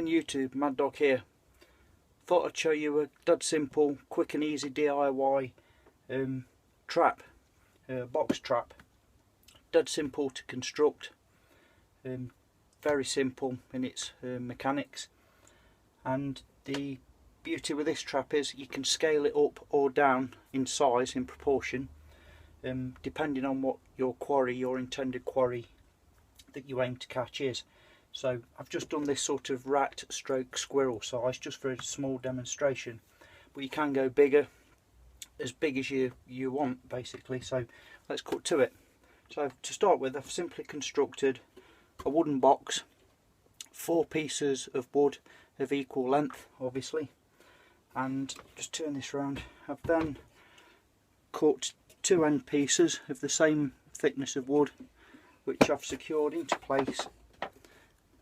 again YouTube, Mad Dog here. Thought I'd show you a dead simple, quick and easy DIY trap, box trap. Dead simple to construct, very simple in its mechanics, and the beauty with this trap is you can scale it up or down in size, in proportion, depending on what your quarry, your intended quarry that you aim to catch is. So I've just done this sort of rat stroke squirrel size just for a small demonstration, but you can go bigger, as big as you want basically. So let's cut to it. So to start with, I've simply constructed a wooden box, 4 pieces of wood of equal length obviously, and just turn this around. I've then cut 2 end pieces of the same thickness of wood, which I've secured into place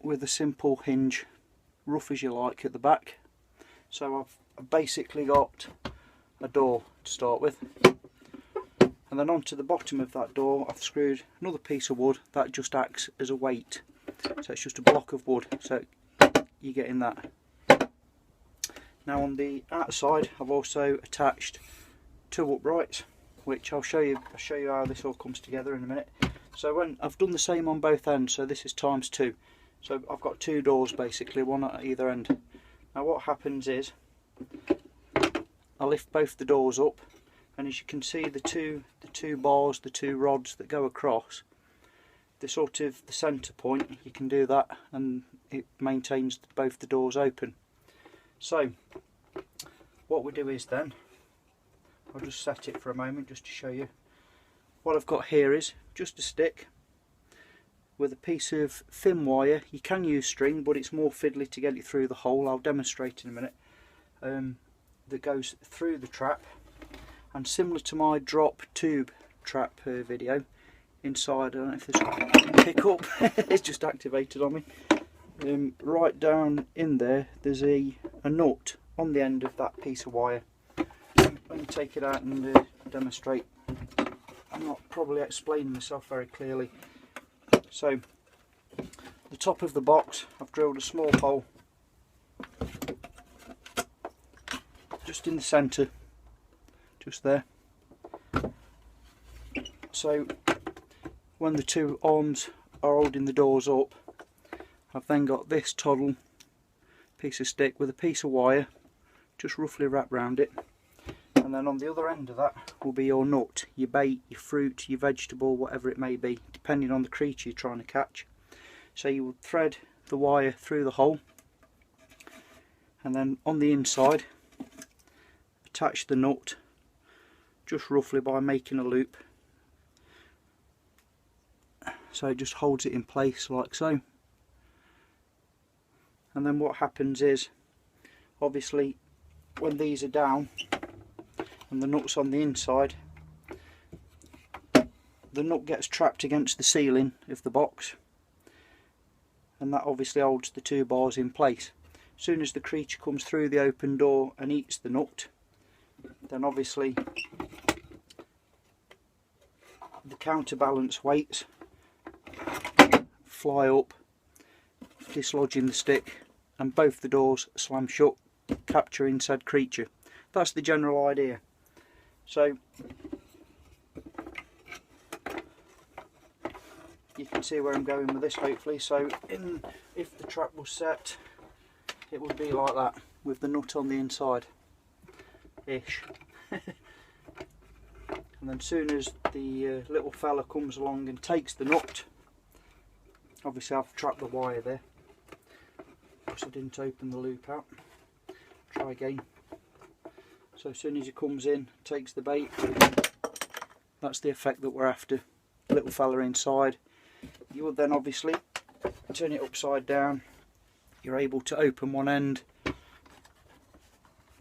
with a simple hinge, rough as you like, at the back. So I've basically got a door to start with, and then onto the bottom of that door I've screwed another piece of wood that just acts as a weight. So it's just a block of wood, so you get in that. Now on the outside I've also attached 2 uprights, which I'll show you how this all comes together in a minute. So when I've done the same on both ends, so this is times 2. So I've got 2 doors basically, one at either end. Now what happens is I lift both the doors up, and as you can see the two bars, the 2 rods that go across, the sort of the centre point, you can do that and it maintains both the doors open. So what we do is then, I'll just set it for a moment just to show you. What I've got here is just a stick with a piece of thin wire. You can use string, but it's more fiddly to get it through the hole. I'll demonstrate in a minute. That goes through the trap, and similar to my drop tube trap video, inside, I don't know if this will pick up, it's just activated on me. Right down in there, there's a nut on the end of that piece of wire. Let me take it out and demonstrate. I'm not probably explaining myself very clearly. So the top of the box, I've drilled a small hole just in the centre, just there. So when the 2 arms are holding the doors up, I've then got this toddle piece of stick with a piece of wire just roughly wrapped around it, and then on the other end of that will be your nut, your bait, your fruit, your vegetable, whatever it may be, depending on the creature you're trying to catch. So you will thread the wire through the hole, and then on the inside attach the nut just roughly by making a loop, so it just holds it in place like so. And then what happens is, obviously when these are down and the nut's on the inside, the nut gets trapped against the ceiling of the box, and that obviously holds the 2 bars in place. As soon as the creature comes through the open door and eats the nut, then obviously the counterbalance weights fly up, dislodging the stick, and both the doors slam shut, capturing said creature. That's the general idea. So you can see where I'm going with this hopefully. So if the trap was set, it would be like that, with the nut on the inside ish. And then as soon as the little fella comes along and takes the nut, obviously I've trapped the wire there, because I didn't open the loop out. Try again. So as soon as he comes in, takes the bait, that's the effect that we're after. Little fella inside. You will then obviously turn it upside down. You're able to open one end.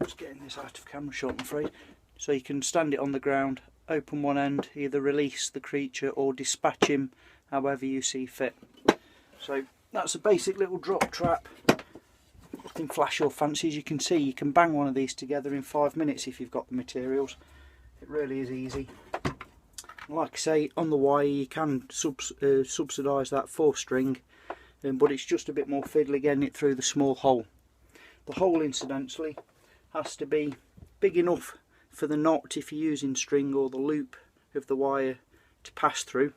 Just getting this out of camera shot, I'm afraid. So you can stand it on the ground, open one end, either release the creature or dispatch him however you see fit. So that's a basic little drop trap. Nothing flash or fancy. As you can see, you can bang one of these together in 5 minutes if you've got the materials. It really is easy. Like I say, on the wire you can subsidise that 4 string but it's just a bit more fiddly getting it through the small hole. The hole, incidentally, has to be big enough for the knot, if you're using string, or the loop of the wire to pass through,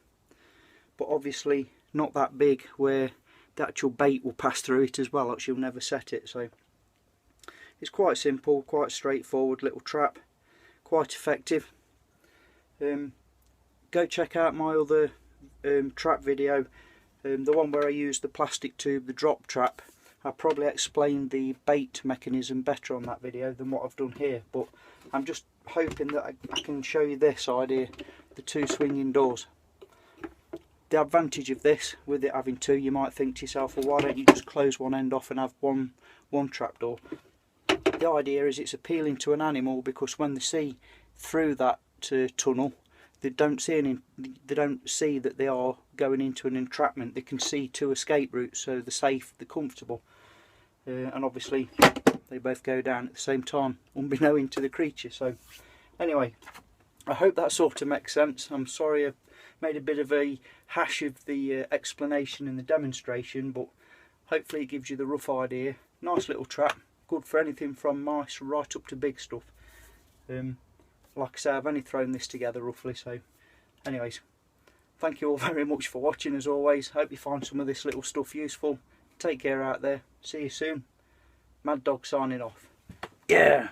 but obviously not that big where the actual bait will pass through it as well, else you'll never set it. So it's quite simple, quite straightforward little trap, quite effective. Go check out my other trap video, the one where I used the plastic tube, the drop trap. I probably explained the bait mechanism better on that video than what I've done here, but I'm just hoping that I can show you this idea, the two swinging doors. The advantage of this, with it having two, you might think to yourself, well, why don't you just close one end off and have one trap door? The idea is it's appealing to an animal because when they see through that tunnel, they don't see that they are going into an entrapment. They can see two escape routes, so they're safe, they're comfortable, and obviously they both go down at the same time, unbeknown to the creature. So anyway, I hope that sort of makes sense. I'm sorry I made a bit of a hash of the explanation in the demonstration, but hopefully it gives you the rough idea. Nice little trap, good for anything from mice right up to big stuff. Like I say, I've only thrown this together roughly. So anyways, thank you all very much for watching as always. Hope you find some of this little stuff useful. Take care out there, see you soon. Mad Dog signing off. Yeah.